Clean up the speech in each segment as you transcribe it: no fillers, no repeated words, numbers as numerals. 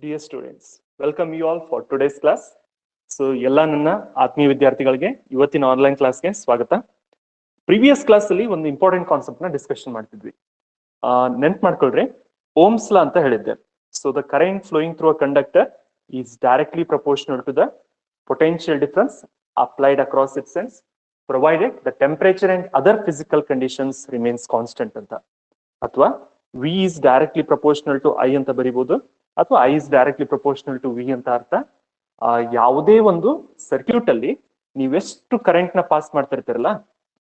Dear students, welcome you all for today's class. So ಎಲ್ಲ ನನ್ನ ಆತ್ಮೀಯ ವಿದ್ಯಾರ್ಥಿಗಳಿಗೆ ಇವತ್ತಿನ ಆನ್ಲೈನ್ ಕ್ಲಾಸ್ಗೆ ಸ್ವಾಗತ. ಪ್ರೀವಿಯಸ್ ಕ್ಲಾಸ್ ಅಲ್ಲಿ ಒಂದು ಇಂಪಾರ್ಟೆಂಟ್ ಕಾನ್ಸೆಪ್ಟ್ ನ ಡಿಸ್ಕಷನ್ ಮಾಡ್ತಿದ್ವಿ. ನೆನ್ಪ್ ಮಾಡ್ಕೊಳ್ರಿ, ಓಮ್ಸ್ ಲಾ ಅಂತ ಹೇಳಿದ್ದೆ. So the current flowing through a conductor is directly proportional to the potential difference applied across its ends, provided the temperature and other physical conditions remains constant ಅಂತ. ಅಥವಾ V is directly proportional to I ಅಂತ ಬರಿಬಹುದು, ಅಥವಾ I is directly proportional to V ಅಂತ ಅರ್ಥ. ಯಾವುದೇ ಒಂದು circuit ಅಲ್ಲಿ ನೀವೆಷ್ಟು ಕರೆಂಟ್ ನ ಪಾಸ್ ಮಾಡ್ತಿರ್ತೀರಲ್ಲ,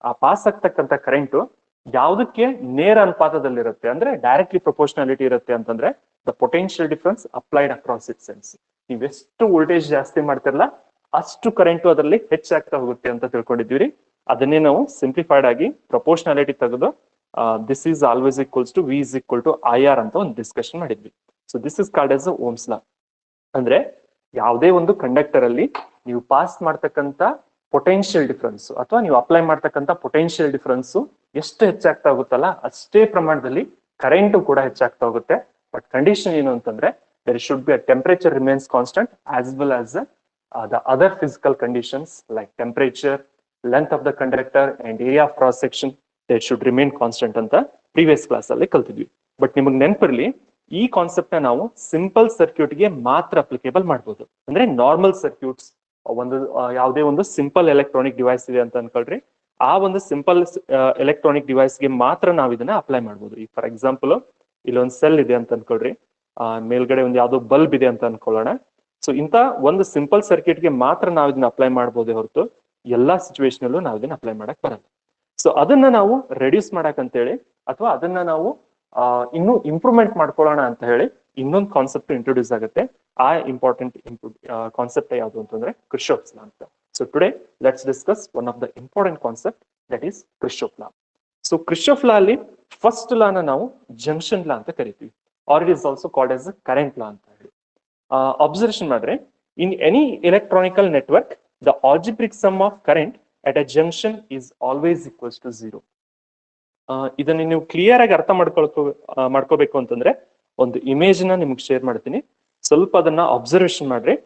ಆ ಪಾಸ್ ಆಗ್ತಕ್ಕಂಥ ಕರೆಂಟ್ ಯಾವುದಕ್ಕೆ ನೇರ ಅನುಪಾತದಲ್ಲಿರುತ್ತೆ ಅಂದ್ರೆ ಡೈರೆಕ್ಟ್ಲಿ ಪ್ರಪೋರ್ಷನಾಲಿಟಿ ಇರುತ್ತೆ ಅಂತಂದ್ರೆ the potential difference applied across its ಸೆನ್ಸ್. ನೀವೆಷ್ಟು ವೋಲ್ಟೇಜ್ ಜಾಸ್ತಿ ಮಾಡ್ತಿರಲ್ಲ ಅಷ್ಟು ಕರೆಂಟ್ ಅದರಲ್ಲಿ ಹೆಚ್ಚಾಗ್ತಾ ಹೋಗುತ್ತೆ ಅಂತ ತಿಳ್ಕೊಂಡಿದ್ವಿ. ಅದನ್ನೇ ನಾವು ಸಿಂಪ್ಲಿಫೈಡ್ ಆಗಿ ಪ್ರಪೋರ್ಷನಾಲಿಟಿ ತೆಗೆದು this is always equals to V is equal to I R ಅಂತ ಒಂದು ಡಿಸ್ಕಷನ್ ಮಾಡಿದ್ವಿ. So this is called as Ohm's law. ಅಂದ್ರೆ ಯಾವುದೇ ಒಂದು ಕಂಡಕ್ಟರ್ ಅಲ್ಲಿ ನೀವು ಪಾಸ್ ಮಾಡ್ತಕ್ಕಂಥ ಪೊಟೆನ್ಶಿಯಲ್ ಡಿಫರೆನ್ಸ್ ಅಥವಾ ನೀವು ಅಪ್ಲೈ ಮಾಡ್ತಕ್ಕಂಥ ಪೊಟೆನ್ಶಿಯಲ್ ಡಿಫರೆನ್ಸ್ ಎಷ್ಟು ಹೆಚ್ಚಾಗ್ತಾ ಹೋಗುತ್ತಲ್ಲ ಅಷ್ಟೇ ಪ್ರಮಾಣದಲ್ಲಿ ಕರೆಂಟ್ ಕೂಡ ಹೆಚ್ಚಾಗ್ತಾ ಹೋಗುತ್ತೆ. ಬಟ್ ಕಂಡೀಷನ್ ಏನು ಅಂತಂದ್ರೆ there should be a temperature remains constant as well as the other physical conditions like temperature, length of the conductor and area of cross section they should remain constant ಅಂತ previous class ಅಲ್ಲಿ ಕಲ್ತಿದ್ವಿ. But ನಿಮಗೆ ನೆನಪಿರ್ಲಿ, ಈ concept ನ ನಾವು simple circuit ಗೆ ಮಾತ್ರ applicable ಮಾಡಬಹುದು. ಅಂದ್ರೆ ನಾರ್ಮಲ್ ಸರ್ಕ್ಯೂಟ್ಸ್, ಒಂದು ಯಾವುದೇ ಒಂದು ಸಿಂಪಲ್ ಎಲೆಕ್ಟ್ರಾನಿಕ್ ಡಿವೈಸ್ ಇದೆ ಅಂತ ಅನ್ಕೊಳ್ರಿ, ಆ ಒಂದು ಸಿಂಪಲ್ ಎಲೆಕ್ಟ್ರಾನಿಕ್ ಡಿವೈಸ್ ಗೆ ಮಾತ್ರ ನಾವು ಇದನ್ನ ಅಪ್ಲೈ ಮಾಡಬಹುದು. ಈಗ ಫಾರ್ ಎಕ್ಸಾಂಪಲ್ ಇಲ್ಲೊಂದು ಸೆಲ್ ಇದೆ ಅಂತ ಅನ್ಕೊಳ್ರಿ, ಮೇಲ್ಗಡೆ ಒಂದು ಯಾವ್ದೋ ಬಲ್ಬ್ ಇದೆ ಅಂತ ಅನ್ಕೊಳ್ಳೋಣ. ಸೊ ಇಂತ ಒಂದು ಸಿಂಪಲ್ ಸರ್ಕ್ಯೂಟ್ ಗೆ ಮಾತ್ರ ನಾವು ಇದನ್ನ ಅಪ್ಲೈ ಮಾಡಬಹುದೇ ಹೊರತು ಎಲ್ಲಾ ಸಿಚುವೇಶನ್ ಅಲ್ಲೂ ನಾವು ಇದನ್ನ ಅಪ್ಲೈ ಮಾಡಕ್ ಬರಲ್ಲ. ಸೊ ಅದನ್ನ ನಾವು ರೆಡ್ಯೂಸ್ ಮಾಡಕ್ ಅಂತ ಹೇಳಿ ಅಥವಾ ಅದನ್ನ ನಾವು ಇನ್ನೂ ಇಂಪ್ರೂವ್ಮೆಂಟ್ ಮಾಡ್ಕೊಳ್ಳೋಣ ಅಂತ ಹೇಳಿ ಇನ್ನೊಂದು ಕಾನ್ಸೆಪ್ಟ್ ಇಂಟ್ರೊಡ್ಯೂಸ್ ಆಗುತ್ತೆ. ಆ ಇಂಪಾರ್ಟೆಂಟ್ ಕಾನ್ಸೆಪ್ಟ್ ಯಾವುದು ಅಂತಂದ್ರೆ ಕ್ರಿಶೋಫ್ಸ್ ಲಾ ಅಂತ. So today let's discuss one of the important concept that is Kirchhoff law. So Kirchhoff law ಅಲ್ಲಿ ಫಸ್ಟ್ ಲಾನ ನಾವು ಜಂಕ್ಷನ್ ಲಾ ಅಂತ ಕರಿತೀವಿ, or it is also called as a current law ಅಂತ ಹೇಳಿ. Observation ಮಾಡ್ರೆ, in any electronical network the algebraic sum of current at a junction is always equals to 0. ಇದನ್ನ ನೀವು clear ಆಗಿ ಅರ್ಥ ಮಾಡ್ಕೋಬೇಕು ಅಂತಂದ್ರೆ ಒಂದು ಇಮೇಜ್ ನ ನಿಮ್ಗೆ ಶೇರ್ ಮಾಡ್ತೀನಿ, ಸ್ವಲ್ಪ ಅದನ್ನ ಅಬ್ಸರ್ವೇಷನ್ ಮಾಡ್ರಿ.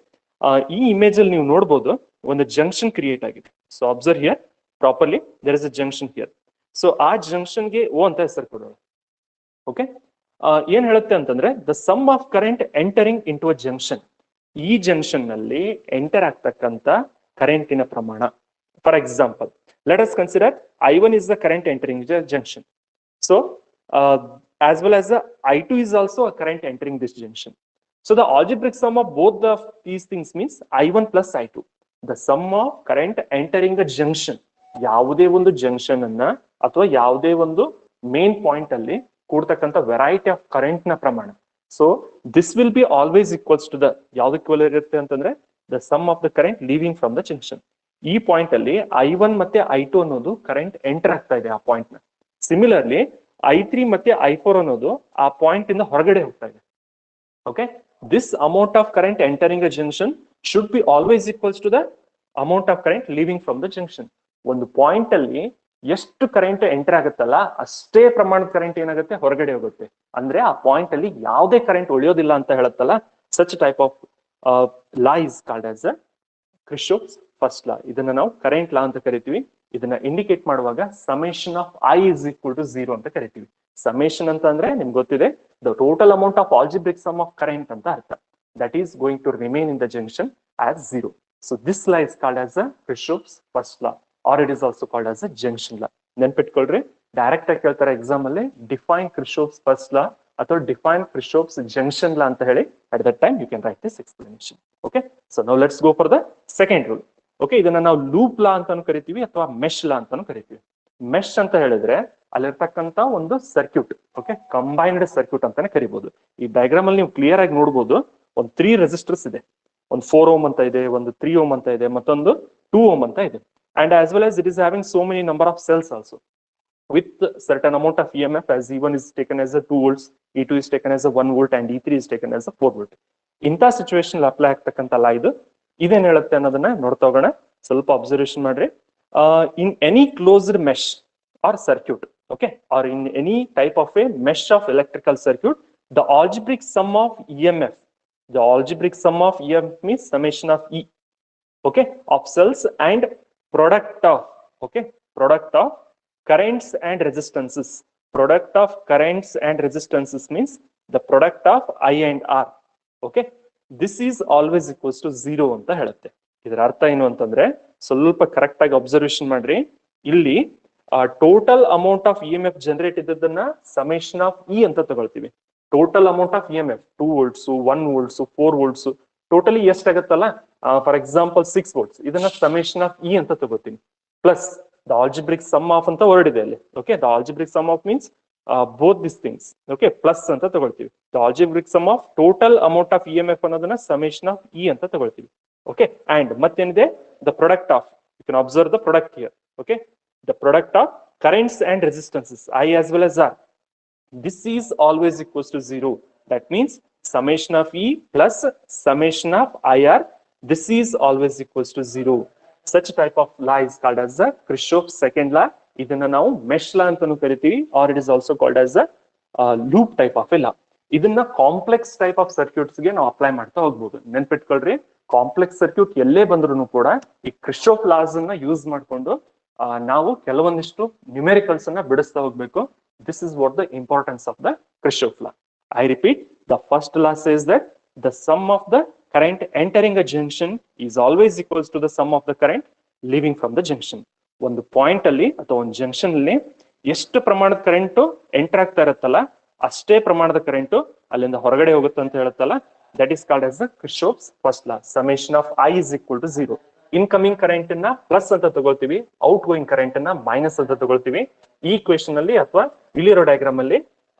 ಈ ಇಮೇಜ್ ಅಲ್ಲಿ ನೀವು ನೋಡ್ಬೋದು ಒಂದು ಜಂಕ್ಷನ್ ಕ್ರಿಯೇಟ್ ಆಗಿದೆ. So observe here properly, there is a junction here. So ಆ ಜಂಕ್ಷನ್ ಗೆ ಓ ಅಂತ ಹೆಸರು ಕೊಡೋಣ. ಓಕೆ, ಏನ್ ಹೇಳುತ್ತೆ ಅಂತಂದ್ರೆ the sum of current entering into a junction, ಈ ಜಂಕ್ಷನ್ ನಲ್ಲಿ ಎಂಟರ್ ಆಗ್ತಕ್ಕಂತ ಕರೆಂಟಿನ ಪ್ರಮಾಣ. For example, let us consider I1 is the current entering the junction. So as well as the I2 is also a current entering this junction. So the algebraic sum of both of these things means I1 plus I2. The sum of current entering the junction, ಯಾವುದೇ ಒಂದು junction ಅನ್ನ ಅಥವಾ ಯಾವುದೇ ಒಂದು main point ಅಲ್ಲಿ ಕೂಡ್ತಕ್ಕಂಥ variety of current ನ ಪ್ರಮಾಣ. So this will be always equals to the ಯಾವ್ದು ಈಕ್ವಲ್ ಇರುತ್ತೆ ಅಂತಂದ್ರೆ the sum of the current leaving from the junction. ಈ ಪಾಯಿಂಟ್ ಅಲ್ಲಿ I1 ಮತ್ತೆ I2 ಅನ್ನೋದು ಕರೆಂಟ್ ಎಂಟರ್ ಆಗ್ತಾ ಇದೆ ಆ ಪಾಯಿಂಟ್ ನ. ಸಿಮಿಲರ್ಲಿ I3 ಮತ್ತೆ I4 ಅನ್ನೋದು ಆ ಪಾಯಿಂಟ್ ಇಂದ ಹೊರಗಡೆ ಹೋಗ್ತಾ ಇದೆ. Okay, this amount of current entering a junction should be always equals to the amount of current leaving from the junction. ಒಂದು ಪಾಯಿಂಟ್ ಅಲ್ಲಿ ಎಷ್ಟು ಕರೆಂಟ್ ಎಂಟರ್ ಆಗುತ್ತಲ್ಲ ಅಷ್ಟೇ ಪ್ರಮಾಣದ ಕರೆಂಟ್ ಏನಾಗುತ್ತೆ ಹೊರಗಡೆ ಹೋಗುತ್ತೆ. ಅಂದ್ರೆ ಆ ಪಾಯಿಂಟ್ ಅಲ್ಲಿ ಯಾವುದೇ ಕರೆಂಟ್ ಉಳಿಯೋದಿಲ್ಲ ಅಂತ ಹೇಳುತ್ತಲ್ಲ, such type of law is called as Kirchhoff's first law. ಇದನ್ನ ನಾವು ಕರೆಂಟ್ ಲಾ ಅಂತ ಕರಿತೀವಿ. ಇದನ್ನ ಇಂಡಿಕೇಟ್ ಮಾಡುವಾಗ summation of I is equal to 0 ಅಂತ ಕರಿತೀವಿ. ಸಮೇಷನ್ ಅಂತ ಅಂದ್ರೆ ನಿಮ್ಗೆ ಗೊತ್ತಿದೆ, the total amount of algebraic sum of current ಅಂತ ಅರ್ಥ. That is going to remain in the junction as 0. So this law is called as a Kirchhoff's first law, or it is also called as a junction law. ನೆನ್ಪಿಟ್ಕೊಳ್ರಿ, direct ಆಗಿ ಕೇಳ್ತಾರೆ exam ಅಲ್ಲಿ define ಕ್ರಿಶೋಫ್ಸ್ first ಲಾ ಅಥವಾ define ಕ್ರಿಶೋಫ್ಸ್ junction law ಅಂತ ಹೇಳಿ. At that time you can write this explanation. Okay, so now let's go for the second rule. Okay, ಇದನ್ನ ನಾವು loop ಲಾ ಅಂತಾನು ಕರಿತೀವಿ ಅಥವಾ ಮೆಶ್ ಲಾ ಅಂತಾನು ಕರಿತೀವಿ. ಮೆಶ್ ಅಂತ ಹೇಳಿದ್ರೆ ಅಲ್ಲಿರ್ತಕ್ಕಂತ ಒಂದು ಸರ್ಕ್ಯೂಟ್, ಓಕೆ, ಕಂಬೈನ್ಡ್ ಸರ್ಕ್ಯೂಟ್ ಅಂತಾನೆ ಕರಿಬಹುದು. ಈ ಡಯಾಗ್ರಾಮ್ ಅಲ್ಲಿ ನೀವು ಕ್ಲಿಯರ್ ಆಗಿ ನೋಡಬಹುದು, ಒಂದು 3 ರೆಸಿಸ್ಟರ್ಸ್ ಇದೆ. ಒಂದು 4 ಓಮ್ ಅಂತ ಇದೆ, ಒಂದು 3 ಓಮ್ ಅಂತ ಇದೆ, ಮತ್ತೊಂದು 2 ಓಮ್ ಅಂತ ಇದೆ. And as well as it is having so many number of cells also with certain amount of EMF, as E1 is taken as a 2 volts, E2 is taken as a 1 volt and E3 is taken as a 4 volt. ಇಂಥ situation apply ಆಗ್ತಕ್ಕಂಥ ಲಾ ಇದು. ಇದೇನ್ ಹೇಳುತ್ತೆ ಅನ್ನೋದನ್ನ ನೋಡ್ತಾ ಹೋಗೋಣ. ಸ್ವಲ್ಪ observation ಮಾಡ್ರಿ. In any closed mesh or circuit, okay, or in any type of a mesh of electrical circuit, the algebraic sum of EMF The algebraic sum of EMF means summation of E, okay, of cells and product of, okay, product of currents and resistances. Product of currents and resistances means the product of I and R. Okay, this is always equals to 0 ಅಂತ ಹೇಳುತ್ತೆ. ಇದರ ಅರ್ಥ ಏನು ಅಂತಂದ್ರೆ ಸ್ವಲ್ಪ correct ಆಗಿ observation ಮಾಡ್ರಿ. ಇಲ್ಲಿ total amount of E M F generate ಇದ್ದದನ್ನ ಸಮೇಶನ್ ಆಫ್ ಇ ಅಂತ ತಗೊಳ್ತೀವಿ. Total amount of E M F 2 volts 1 volts 4 volts totally ಎಷ್ಟಾಗತ್ತಲ್ಲ, ಫಾರ್ ಎಕ್ಸಾಂಪಲ್ 6 ವೋಲ್ಟ್ಸ್, ಇದನ್ನ ಸಮೇಶನ್ ಆಫ್ ಇ ಅಂತ ತಗೋತೀನಿ. Plus the algebraic sum of ಅಂತ word ಇದೆ ಅಲ್ಲಿ. Okay, the algebraic sum of means both this things. Okay, plus ಅಂತ ತಗೊಳ್ತೀವಿ. The algebraic sum of total amount of E M F ಅನ್ನೋದನ್ನ summation of E ಅಂತ ತಗೊಳ್ತೀವಿ. ಓಕೆ, ಅಂಡ್ ಮತ್ತೇನಿದೆ, the product of, you can observe the product here. Okay, the product of currents and resistances I as well as R. This is always equals to 0. That means summation of E plus summation of IR. This is always equals to 0. Such type of law is called as the Kirchhoff's second law. ಇದನ್ನ ನಾವು mesh law ಅಂತಾನೂ ಕರಿತೀವಿ, or it is also called as a loop type of a law. ಇದನ್ನ complex type of circuits ಗೆ ನಾವು apply ಮಾಡ್ತಾ ಹೋಗ್ಬೋದು. ನೆನ್ಪಿಟ್ಕೊಳ್ರಿ, complex circuit ಎಲ್ಲೇ ಬಂದ್ರು ಕೂಡ ಈ ಕ್ರಿಶ್ಚೋಫ್ ಲಾಸ್ ಅನ್ನ ಯೂಸ್ ಮಾಡ್ಕೊಂಡು ನಾವು ಕೆಲವೊಂದಿಷ್ಟು ನ್ಯೂಮೆರಿಕಲ್ಸ್ ಅನ್ನ ಬಿಡಿಸ್ತಾ ಹೋಗ್ಬೇಕು. This is what the importance of the Kirchhoff law. I repeat, the first law says that the sum of the current entering a junction is always equals to the sum of the current leaving from the junction. ಒಂದು point ಅಲ್ಲಿ ಅಥವಾ ಒಂದು junction ಅಲ್ಲಿ ಎಷ್ಟು ಪ್ರಮಾಣದ current enter ಆಗ್ತಾ ಇರುತ್ತಲ್ಲ, ಅಷ್ಟೇ ಪ್ರಮಾಣದ ಕರೆಂಟ್ ಅಲ್ಲಿಂದ ಹೊರಗಡೆ ಹೋಗುತ್ತೆ ಅಂತ ಹೇಳುತ್ತಲ್ಲ, that is called as the Kirchhoff's first law. Summation of I is equal to 0. Incoming current ಅನ್ನ ಪ್ಲಸ್ ಅಂತ ತಗೊಳ್ತೀವಿ, ಔಟ್ ಗೋಯಿಂಗ್ ಕರೆಂಟ್ ಅನ್ನ ಮೈನಸ್ ಅಂತ ತಗೊಳ್ತೀವಿ. ಈ ಕ್ವೆಶನ್ ಅಲ್ಲಿ ಅಥವಾ ಇಲ್ಲಿರೋ ಡಯಾಗ್ರಾಮ್ ಅಲ್ಲಿ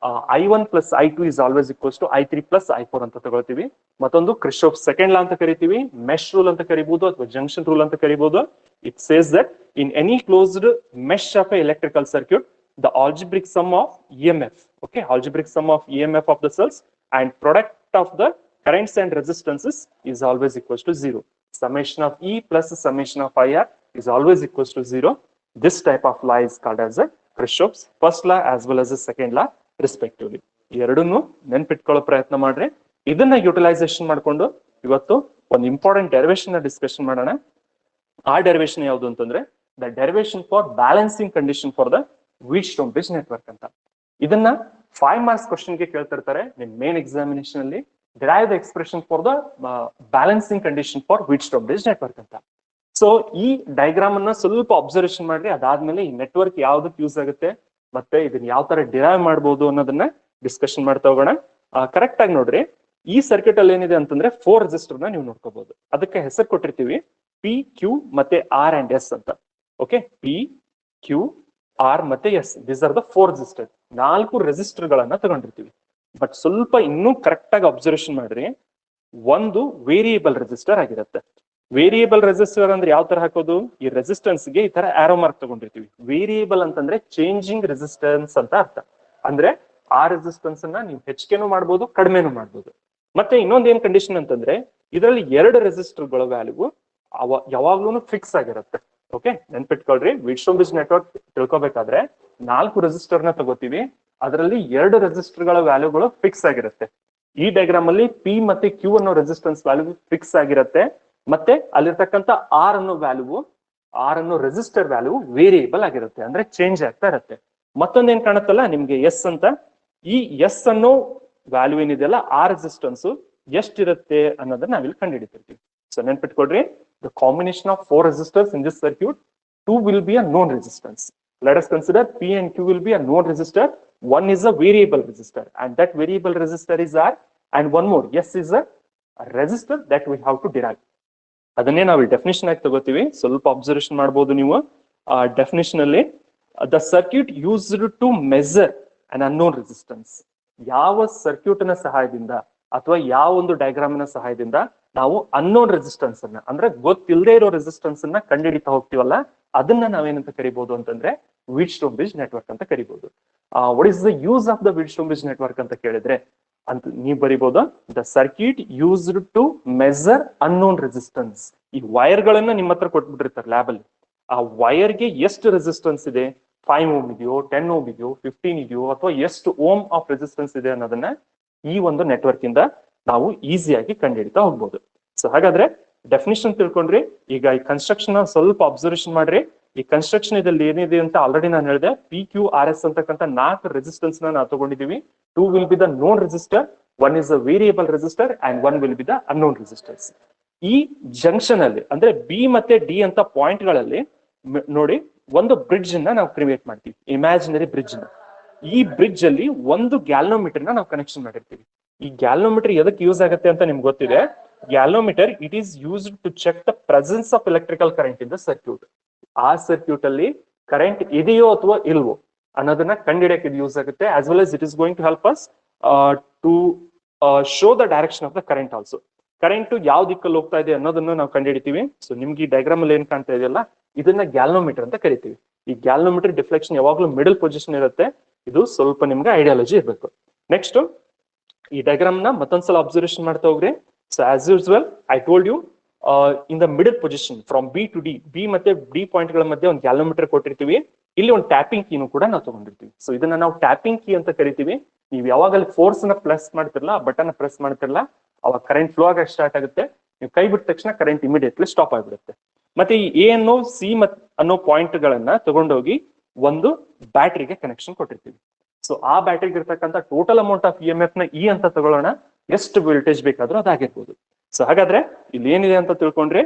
I1 plus I2 is always equals to I3 plus I4 ಅಂತ ತಗೊಳ್ತೀವಿ. ಮತ್ತೊಂದು ಕ್ರಿಶ್ಚೋಫ್ ಸೆಕೆಂಡ್ ಲಾ ಅಂತ ಕರಿತೀವಿ, ಮೆಶ್ ರೂಲ್ ಅಂತ ಕರಿಬಹುದು ಅಥವಾ ಜಂಕ್ಷನ್ ರೂಲ್ ಅಂತ ಕರಿಬಹುದು. It says that in any closed mesh of A electrical circuit the algebraic sum of EMF, okay, algebraic sum of EMF of the cells and product of the currents and resistances is always equals to 0. Summation of E plus summation of IR is always equals to 0. This type of law is called as a Kirchhoff's first law as well as the second law respectively. ಎರಡನ್ನೂ ನೆನ್ಪಿಟ್ಕೊಳ್ಳೋ ಪ್ರಯತ್ನ ಮಾಡ್ರಿ. ಇದನ್ನ utilisation ಮಾಡ್ಕೊಂಡು ಇವತ್ತು ಒಂದು important derivation discussion ಮಾಡೋಣ. ಆ derivation ಯಾವುದು ಅಂತಂದ್ರೆ the derivation for balancing condition for the Wheatstone bridge network ಅಂತ. ಇದನ್ನ 5 ಮಾರ್ಕ್ಸ್ ಕ್ವಶನ್ ಗೆ ಕೇಳ್ತಿರ್ತಾರೆ ನಿಮ್ ಮೇನ್ ಎಕ್ಸಾಮಿನೇಷನ್ ಅಲ್ಲಿ. derive the expression for the balancing condition for Wheatstone bridge network ಅಂತ. ಸೊ ಈ ಡಯಾಗ್ರಾಮ್ ಅನ್ನ ಸ್ವಲ್ಪ ಅಬ್ಸರ್ವೇಷನ್ ಮಾಡ್ರಿ. ಅದಾದ್ಮೇಲೆ ಈ ನೆಟ್ವರ್ಕ್ ಯಾವ್ದಕ್ಕೆ ಯೂಸ್ ಆಗುತ್ತೆ ಮತ್ತೆ ಇದನ್ನ ಯಾವ ತರ ಡಿರೈವ್ ಮಾಡಬಹುದು ಅನ್ನೋದನ್ನ ಡಿಸ್ಕಷನ್ ಮಾಡ್ತಾ ಹೋಗೋಣ. ಕರೆಕ್ಟ್ ಆಗಿ ನೋಡ್ರಿ, ಈ ಸರ್ಕ್ಯೂಟ್ ಅಲ್ಲಿ ಏನಿದೆ ಅಂತಂದ್ರೆ 4 ರೆಸಿಸ್ಟರ್ ನ ನೀವು ನೋಡ್ಕೋಬಹುದು. ಅದಕ್ಕೆ ಹೆಸರು ಕೊಟ್ಟಿರ್ತೀವಿ ಪಿ ಕ್ಯೂ ಮತ್ತೆ ಆರ್ ಅಂಡ್ ಎಸ್ ಅಂತ. ಓಕೆ, ಪಿ ಕ್ಯೂ ಆರ್ ಮತ್ತೆ S, this are the 4 resistor. 4 resistor ಗಳನ್ನ ತಗೊಂಡಿರ್ತೀವಿ. ಬಟ್ ಸ್ವಲ್ಪ ಇನ್ನೂ ಕರೆಕ್ಟ್ ಆಗಿ ಅಬ್ಸರ್ವೇಷನ್ ಮಾಡ್ರಿ, ಒಂದು ವೇರಿಯೇಬಲ್ ರೆಸಿಸ್ಟರ್ ಆಗಿರುತ್ತೆ. ವೇರಿಯೇಬಲ್ ರೆಸಿಸ್ಟರ್ ಅಂದ್ರೆ ಯಾವ ತರ ಹಾಕೋದು, ಈ ರೆಸಿಸ್ಟೆನ್ಸ್ ಗೆ ಈ ತರ ಆರೋ ಮಾರ್ಕ್ ತಗೊಂಡಿರ್ತೀವಿ. ವೇರಿಯೇಬಲ್ ಅಂತಂದ್ರೆ ಚೇಂಜಿಂಗ್ ರೆಸಿಸ್ಟೆನ್ಸ್ ಅಂತ ಅರ್ಥ. ಅಂದ್ರೆ ಆ ರೆಸಿಸ್ಟೆನ್ಸ್ ಅನ್ನ ನೀವು ಹೆಚ್ಚಿಗೆನೂ ಮಾಡ್ಬೋದು ಕಡಿಮೆನೂ ಮಾಡ್ಬೋದು. ಮತ್ತೆ ಇನ್ನೊಂದ್ ಏನ್ ಕಂಡೀಷನ್ ಅಂತಂದ್ರೆ ಇದರಲ್ಲಿ 2 ರೆಸಿಸ್ಟರ್ ಗಳ ವ್ಯಾಲ್ಯೂ ಯಾವಾಗ್ಲೂ ಫಿಕ್ಸ್ ಆಗಿರುತ್ತೆ. Okay, ನೆನ್ಪಿಟ್ಕೊಳ್ರಿ, Wheatstone bridge network ತಿಳ್ಕೊಬೇಕಾದ್ರೆ 4 resistor ನ ತಗೋತೀವಿ, ಅದರಲ್ಲಿ 2 ರೆಸಿಸ್ಟರ್ ಗಳ ವ್ಯಾಲ್ಯೂಗಳು ಫಿಕ್ಸ್ ಆಗಿರುತ್ತೆ. ಈ ಡಯಾಗ್ರಾಮ್ ಅಲ್ಲಿ ಪಿ ಮತ್ತೆ ಕ್ಯೂ ಅನ್ನೋ ರೆಸಿಸ್ಟೆನ್ಸ್ ವ್ಯಾಲ್ಯೂ ಫಿಕ್ಸ್ ಆಗಿರುತ್ತೆ. ಮತ್ತೆ ಅಲ್ಲಿರ್ತಕ್ಕಂಥ ಆರ್ ಅನ್ನೋ ರೆಸಿಸ್ಟರ್ ವ್ಯಾಲ್ಯೂ ವೇರಿಯೇಬಲ್ ಆಗಿರುತ್ತೆ, ಅಂದ್ರೆ ಚೇಂಜ್ ಆಗ್ತಾ ಇರುತ್ತೆ. ಮತ್ತೊಂದೇನ್ ಕಾಣುತ್ತಲ್ಲ ನಿಮ್ಗೆ ಎಸ್ ಅಂತ, ಈ ಎಸ್ ಅನ್ನೋ ವ್ಯಾಲ್ಯೂ ಏನಿದೆಯಲ್ಲ ಆ ರೆಸಿಸ್ಟೆನ್ಸ್ ಎಷ್ಟಿರುತ್ತೆ ಅನ್ನೋದನ್ನ ನಾವಿಲ್ಲಿ ಕಂಡುಹಿಡಿತಿರ್ತೀವಿ. ಸೊ ನೆನ್ಪಿಟ್ಕೊಡ್ರಿ, the combination of 4 resistors in this circuit, 2 will be a known resistance. Let us consider P and Q will be a known resistor. One is a variable resistor and that variable resistor is R, and one more S is a resistor that we have to derive. ಅದನ್ನೇ ನಾವು definition ಆಗಿ ತಗೋತೀವಿ. ಸ್ವಲ್ಪ observation ಮಾಡಬಹುದು ನೀವು. Definition ಅಲ್ಲಿ the circuit used to measure an unknown resistance. ಯಾವ circuit ನ ಸಹಾಯದಿಂದ ಅಥವಾ ಯಾವ ಒಂದು ಡಯಾಗ್ರಾಮ್ ನ ಸಹಾಯದಿಂದ ನಾವು ಅನ್ನೋನ್ ರೆಸಿಸ್ಟೆನ್ಸ್ ಅನ್ನ ಅಂದ್ರೆ ಗೊತ್ತಿಲ್ಲದೆ ಇರೋ ರೆಸಿಸ್ಟೆನ್ಸ್ ಅನ್ನ ಕಂಡುಹಿಡಿತಾ ಹೋಗ್ತೀವಲ್ಲ, ಅದನ್ನ ನಾವೇನಂತ ಕರಿಬಹುದು ಅಂತಂದ್ರೆ ವೀಟ್ಸ್ಟೋನ್ ಬ್ರಿಡ್ಜ್ ನೆಟ್ವರ್ಕ್ ಅಂತ ಕರಿಬಹುದು. What is the use of the Wheatstone bridge network ಅಂತ ಕೇಳಿದ್ರೆ ಅಂತ ನೀವು ಬರಿಬಹುದು, the circuit used to measure unknown resistance. ಈ ವೈರ್ ಗಳನ್ನ ನಿಮ್ಮ ಹತ್ರ ಕೊಟ್ಬಿಟ್ಟಿರ್ತಾರೆ ಲ್ಯಾಬ್ ಅಲ್ಲಿ. ಆ ವೈರ್ ಗೆ ಎಷ್ಟು ರೆಸಿಸ್ಟೆನ್ಸ್ ಇದೆ, 5 ಓಮ್ ಇದೆಯೋ, 10 ಓಮ್ ಇದೆಯೋ, 15 ಇದೆಯೋ, ಅಥವಾ ಎಷ್ಟು ಓಮ್ ಆಫ್ ರೆಸಿಸ್ಟೆನ್ಸ್ ಇದೆ ಅನ್ನೋದನ್ನ ಈ ಒಂದು ನೆಟ್ವರ್ಕ್ ಇಂದ ನಾವು ಈಸಿಯಾಗಿ ಕಂಡುಹಿಡಿತಾ ಹೋಗ್ಬೋದು. ಸೊ ಹಾಗಾದ್ರೆ ಡೆಫಿನಿಷನ್ ತಿಳ್ಕೊಂಡ್ರಿ. ಈಗ ಈ ಕನ್ಸ್ಟ್ರಕ್ಷನ್ ಸ್ವಲ್ಪ ಅಬ್ಸರ್ವೇಷನ್ ಮಾಡ್ರಿ. ಈ ಕನ್ಸ್ಟ್ರಕ್ಷನ್ ಇದಲ್ಲಿ ಏನಿದೆ ಅಂತ ಆಲ್ರೆಡಿ ನಾನು ಹೇಳಿದೆ. PQRS ಅಂತಕ್ಕಂಥ 4 ರೆಸಿಸ್ಟೆನ್ಸ್ ನಾವು ತಗೊಂಡಿದೀವಿ. 2 will be the non resistor, 1 is a variable resistor and 1 will be the unknown resistors. ಈ ಜಂಕ್ಷನ್ ಅಲ್ಲಿ ಅಂದ್ರೆ ಬಿ ಮತ್ತೆ ಡಿ ಅಂತ ಪಾಯಿಂಟ್ ಗಳಲ್ಲಿ ನೋಡಿ ಒಂದು ಬ್ರಿಡ್ಜ್ ನ ನಾವು ಕ್ರಿಯೇಟ್ ಮಾಡ್ತೀವಿ, ಇಮ್ಯಾಜಿನರಿ ಬ್ರಿಡ್ಜ್ ನ. ಈ ಬ್ರಿಡ್ಜ್ ಅಲ್ಲಿ ಒಂದು ಗ್ಯಾಲ್ನೋಮೀಟರ್ ನ ನಾವು ಕನೆಕ್ಷನ್ ಮಾಡಿರ್ತೀವಿ. ಈ ಗ್ಯಾಲ್ನೋಮೀಟರ್ ಎದಕ್ಕೆ ಯೂಸ್ ಆಗುತ್ತೆ ಅಂತ ನಿಮ್ಗೆ ಗೊತ್ತಿದೆ. Galvanometer it is used to check the presence of electrical current in the circuit. ಆ ಸರ್ಕ್ಯೂಟ್ ಅಲ್ಲಿ ಕರೆಂಟ್ ಇದೆಯೋ ಅಥವಾ ಇಲ್ವೋ ಅನ್ನೋದನ್ನ ಕಂಡುಹಿಡಿಯಕ್ಕೆ ಇದು ಯೂಸ್ ಆಗುತ್ತೆ. As well as it is going to help us to show the direction of the current also. Current ಯಾವ ದಿಕ್ಕಲ್ಲಿ ಹೋಗ್ತಾ ಇದೆ ಅನ್ನೋದನ್ನ ನಾವು ಕಂಡುಹಿಡಿತೀವಿ. ಸೊ ನಿಮ್ಗೆ ಈ ಡಯಾಗ್ರಾಮ್ ಅಲ್ಲಿ ಏನ್ ಕಾಣ್ತಾ ಇದೆಯಲ್ಲ, ಇದನ್ನ ಗ್ಯಾಲ್ನೋಮೀಟರ್ ಅಂತ ಕರಿತೀವಿ. ಈ ಗ್ಯಾಲ್ನೋಮೀಟರ್ ಡಿಫ್ಲೆಕ್ಷನ್ ಯಾವಾಗ್ಲೂ ಮಿಡಲ್ ಪೊಸಿಷನ್ ಇರುತ್ತೆ. ಇದು ಸ್ವಲ್ಪ ನಿಮ್ಗೆ ಐಡಿಯಾಲಜಿ ಇರಬೇಕು. ನೆಕ್ಸ್ಟ್ ಈ ಡಯಾಗ್ರಾಮ್ ನ ಮತ್ತೊಂದ್ಸಲ ಅಬ್ಸರ್ವೇಷನ್ ಮಾಡ್ತಾ ಹೋಗ್ರಿ. So as usual I told you in the middle position from B to D, B ಮತ್ತೆ ಡಿ ಪಾಯಿಂಟ್ ಗಳ ಮಧ್ಯೆ ಒಂದು ಗ್ಯಾಲ್ನೋಮೀಟರ್ ಕೊಟ್ಟಿರ್ತೀವಿ. ಇಲ್ಲಿ ಒಂದು ಟ್ಯಾಪಿಂಗ್ ಕೀನು ಕೂಡ ನಾವು ತಗೊಂಡಿರ್ತೀವಿ. ಸೊ ಇದನ್ನ ನಾವು ಟ್ಯಾಪಿಂಗ್ ಕೀ ಅಂತ ಕರಿತೀವಿ. ನೀವು ಯಾವಾಗ ಅಲ್ಲಿ ಫೋರ್ಸ್ ನ ಪ್ರೆಸ್ ಮಾಡ್ತಿರಲ್ಲ, ಬಟನ್ ಪ್ರೆಸ್ ಮಾಡ್ತಿರಲ್ಲ, ಅವಾಗ ಕರೆಂಟ್ ಫ್ಲೋ ಆಗಕ್ಕೆ ಸ್ಟಾರ್ಟ್ ಆಗುತ್ತೆ. ನೀವು ಕೈ ಬಿಟ್ಟ ತಕ್ಷಣ ಕರೆಂಟ್ ಇಮಿಡಿಯೇಟ್ಲಿ ಸ್ಟಾಪ್ ಆಗಿಬಿಡುತ್ತೆ. ಮತ್ತೆ ಈ ಎ ಅನ್ನೋ ಸಿ ಅನ್ನೋ ಪಾಯಿಂಟ್ ಗಳನ್ನ ತಗೊಂಡೋಗಿ ಒಂದು ಬ್ಯಾಟ್ರಿಗೆ ಕನೆಕ್ಷನ್ ಕೊಟ್ಟಿರ್ತೀವಿ. ಸೊ ಆ ಬ್ಯಾಟ್ರಿಗೆ ಇರ್ತಕ್ಕಂಥ ಟೋಟಲ್ ಅಮೌಂಟ್ ಆಫ್ EMF ನ ಇ ಅಂತ ತಗೊಳ್ಳೋಣ. ಎಷ್ಟು ವೋಲ್ಟೇಜ್ ಬೇಕಾದ್ರೂ ಅದಾಗಿರ್ಬೋದು. ಸೊ ಹಾಗಾದ್ರೆ ಇಲ್ಲಿ ಏನಿದೆ ಅಂತ ತಿಳ್ಕೊಂಡ್ರೆ,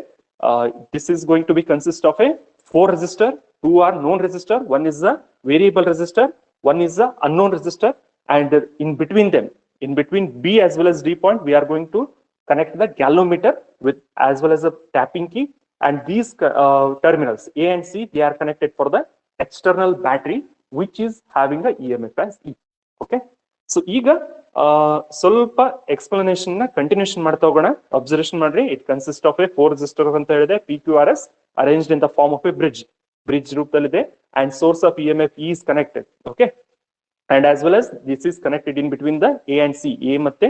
this is going to be consist of a 4 resistor, 2 are known resistor, 1 is a variable resistor, 1 is a unknown resistor, and in between them, in between B as well as D point, we are going to connect the galvanometer with as well as a tapping key, and these terminals A and C, they are connected for the external battery which is having a EMF as E. Okay, so ಈಗ ಸ್ವಲ್ಪ explanation ನ continuation ಮಾಡ್ತಾ ಹೋಗೋಣ. Observation ಮಾಡ್ರಿ. It consist of a 4 resistor ಅಂತ ಹೇಳಿದೆ. PQRS arranged in the form of a bridge ರೂಪದಲ್ಲಿದೆ. And source of EMF E is connected. Okay, and as well as this is connected in between the A and C. A ಮತ್ತೆ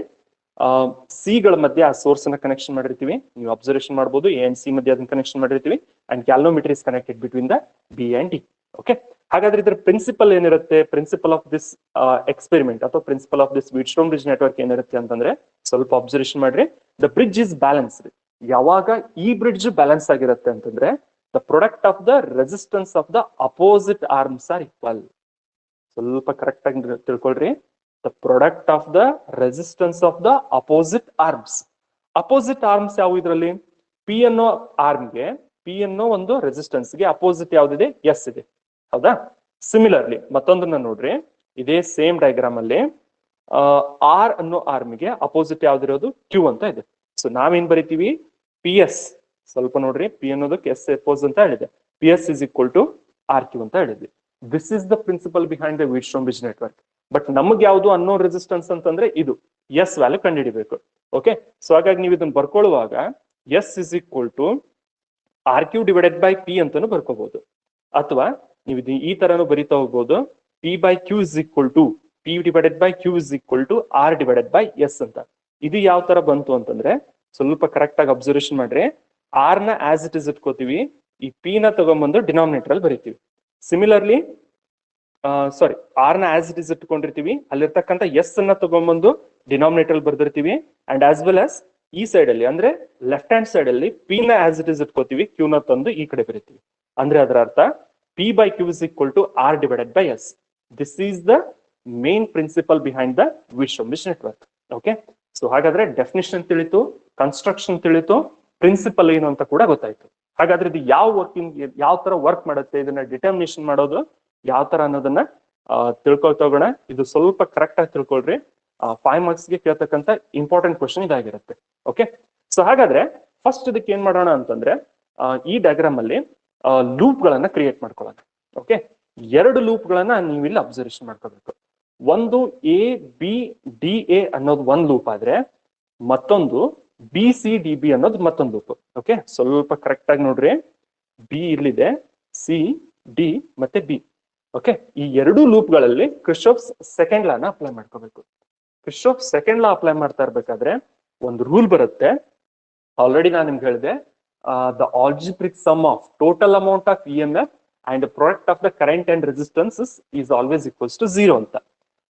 C ಗಳ ಮಧ್ಯೆ ಆ source ಅನ್ನ connection ಮಾಡಿರ್ತೀವಿ. ನೀವು observation ಮಾಡಬಹುದು. A and C ಮಧ್ಯೆ ಅದನ್ನ ಕನೆಕ್ಷನ್ ಮಾಡಿರ್ತೀವಿ. And galvanometer is connected between the B and D. ಓಕೆ, ಹಾಗಾದ್ರೆ ಇದ್ರ ಪ್ರಿನ್ಸಿಪಲ್ ಏನಿರುತ್ತೆ, ಪ್ರಿನ್ಸಿಪಲ್ ಆಫ್ ದಿಸ್ ಎಕ್ಸ್ಪೆರಿಮೆಂಟ್ ಅಥವಾ principle of this Wheatstone bridge network ಏನಿರುತ್ತೆ ಅಂತಂದ್ರೆ, ಸ್ವಲ್ಪ ಅಬ್ಸರ್ವೇಷನ್ ಮಾಡ್ರಿ. The bridge is balanced. ಯಾವಾಗ ಈ ಬ್ರಿಡ್ಜ್ ಬ್ಯಾಲೆನ್ಸ್ ಆಗಿರುತ್ತೆ ಅಂತಂದ್ರೆ, the product of the resistance of the opposite arms are equal. ಸ್ವಲ್ಪ ಕರೆಕ್ಟ್ ಆಗಿ ತಿಳ್ಕೊಳ್ರಿ. The product of the resistance of the opposite arms. Opposite arms ಯಾವ ಇದರಲ್ಲಿ? ಪಿ ಅನ್ನೋ ಆರ್ಮ್ಗೆ, ಪಿ ಅನ್ನೋ ಒಂದು ರೆಸಿಸ್ಟೆನ್ಸ್ ಗೆ ಅಪೋಸಿಟ್ ಯಾವ್ದಿದೆ? ಎಸ್ ಇದೆ. ಹೌದಾ? ಸಿಮಿಲರ್ಲಿ ಮತ್ತೊಂದನ್ನ ನೋಡ್ರಿ. ಇದೇ ಸೇಮ್ ಡಯಾಗ್ರಾಮ್ ಅಲ್ಲಿ ಆರ್ ಅನ್ನೋ ಆರ್ಮ್ಗೆ ಅಪೋಸಿಟ್ ಯಾವ್ದಿರೋದು? ಕ್ಯೂ ಅಂತ ಇದೆ. ಸೊ ನಾವೇನ್ ಬರಿತೀವಿ? P S. ಸ್ವಲ್ಪ ನೋಡ್ರಿ, ಪಿ ಅನ್ನೋದಕ್ಕೆ ಎಸ್ ಅಪೋಸ್ ಅಂತ ಹೇಳಿದೆ. P S is equal to R Q ಅಂತ ಹೇಳಿದ್ವಿ. This is the principle behind the Wheatstone bridge network. But ನಮ್ಗೆ ಯಾವುದು ಅನ್ನೋ ರೆಸಿಸ್ಟೆನ್ಸ್ ಅಂತಂದ್ರೆ ಇದು ಎಸ್ ವ್ಯಾಲ್ಯೂ ಕಂಡುಹಿಡಿಬೇಕು. ಓಕೆ, ಸೊ ಹಾಗಾಗಿ ನೀವು ಇದನ್ನ ಬರ್ಕೊಳ್ಳುವಾಗ S is equal to R Q divided by P ಅಂತಾನು ಬರ್ಕೋಬಹುದು. ಅಥವಾ ನೀವು ಈ ತರನು ಬರಿತಾ ಹೋಗ್ಬೋದು. P by Q is equal to P divided by Q is equal to R divided by S ಅಂತ. ಇದು ಯಾವ ತರ ಬಂತು ಅಂತಂದ್ರೆ, ಸ್ವಲ್ಪ ಕರೆಕ್ಟ್ ಆಗಿ ಅಬ್ಸರ್ವೇಷನ್ ಮಾಡ್ರಿ. ಆರ್ ನ ಆಸ್ ಇಟ್ ಇಸ್ ಇಟ್ಕೋತೀವಿ. ಈ ಪಿ ನ ತಗೊಂಡ್ಬಂದು ಡಿನಾಮಿನೇಟರ್ ಅಲ್ಲಿ ಬರೀತೀವಿ. ಸಿಮಿಲರ್ಲಿ ಸಾರಿ, ಆರ್ ನ ಆಸ್ ಇಟ್ ಇಸ್ ಇಟ್ಕೊಂಡಿರ್ತೀವಿ. ಅಲ್ಲಿರ್ತಕ್ಕಂಥ ಎಸ್ ಅನ್ನ ತಗೊಂಡ್ಬಂದು ಡಿನಾಮಿನೇಟರ್ ಅಲ್ಲಿ ಬರ್ದಿರ್ತೀವಿ. ಅಂಡ್ ಆಸ್ ವೆಲ್ ಆಸ್ ಈ ಸೈಡ್ ಅಲ್ಲಿ ಅಂದ್ರೆ ಲೆಫ್ಟ್ ಹ್ಯಾಂಡ್ ಸೈಡ್ ಅಲ್ಲಿ ಪಿ ನ ಆಸ್ ಇಟ್ ಇಸ್ ಇಟ್ಕೋತೀವಿ. ಕ್ಯೂ ನ ತಂದು ಈ ಕಡೆ ಬರೀತೀವಿ. ಅಂದ್ರೆ ಅದರ ಅರ್ಥ P by Q is equal to R divided by S. This is the main principle behind the Wheatstone bridge network. Okay, so ಹಾಗಾದ್ರೆ ಡೆಫಿನಿಷನ್ ತಿಳಿತು, ಕನ್ಸ್ಟ್ರಕ್ಷನ್ ತಿಳಿತು, ಪ್ರಿನ್ಸಿಪಲ್ ಏನು ಅಂತ ಕೂಡ ಗೊತ್ತಾಯ್ತು. ಹಾಗಾದ್ರೆ ಇದು ಯಾವ ತರ ವರ್ಕ್ ಮಾಡುತ್ತೆ, ಇದನ್ನ ಡಿಟರ್ಮಿನೇಷನ್ ಮಾಡೋದು ಯಾವ ತರ ಅನ್ನೋದನ್ನ ತಿಳ್ಕೊಳ್ತಾ ಹೋಗೋಣ. ಇದು ಸ್ವಲ್ಪ ಕರೆಕ್ಟ್ ಆಗಿ ತಿಳ್ಕೊಳ್ರಿ. 5 marks ಗೆ ಕೇಳ್ತಕ್ಕಂಥ ಇಂಪಾರ್ಟೆಂಟ್ ಕ್ವಶನ್ ಇದಾಗಿರುತ್ತೆ. ಓಕೆ, ಸೊ ಹಾಗಾದ್ರೆ ಫಸ್ಟ್ ಇದಕ್ಕೆ ಏನ್ ಮಾಡೋಣ ಅಂತಂದ್ರೆ, ಈ ಡಯಾಗ್ರಾಮ್ ಅಲ್ಲಿ ಲೂಪ್ ಗಳನ್ನ ಕ್ರಿಯೇಟ್ ಮಾಡ್ಕೊಳ್ಳೋಣ. ಓಕೆ, 2 ಲೂಪ್ ಗಳನ್ನ ನೀವು ಇಲ್ಲಿ ಅಬ್ಸರ್ವೇಷನ್ ಮಾಡ್ಕೋಬೇಕು. ಒಂದು ಎ ಬಿ ಡಿ ಎ ಅನ್ನೋದು ಒಂದ್ ಲೂಪ್ ಆದ್ರೆ, ಮತ್ತೊಂದು ಬಿ ಸಿ ಡಿ ಬಿ ಅನ್ನೋದು ಮತ್ತೊಂದು ಲೂಪ್. ಓಕೆ, ಸ್ವಲ್ಪ ಕರೆಕ್ಟ್ ಆಗಿ ನೋಡ್ರಿ. ಬಿ ಇಲ್ಲಿದೆ, ಸಿ ಡಿ ಮತ್ತೆ ಬಿ. ಓಕೆ, ಈ 2 ಲೂಪ್ ಗಳಲ್ಲಿ ಕ್ರಿರ್ಚಾಫ್ಸ್ ಸೆಕೆಂಡ್ ಲಾ ನ ಅಪ್ಲೈ ಮಾಡ್ಕೋಬೇಕು. ಕ್ರಿರ್ಚಾಫ್ ಸೆಕೆಂಡ್ ಲಾ ಅಪ್ಲೈ ಮಾಡ್ತಾ ಇರ್ಬೇಕಾದ್ರೆ ಒಂದು ರೂಲ್ ಬರುತ್ತೆ. ಆಲ್ರೆಡಿ ನಾನು ನಿಮ್ಗೆ ಹೇಳಿದೆ, the algebraic sum of total amount of EMF and product of the current and resistance is always equals to 0 ಅಂತ.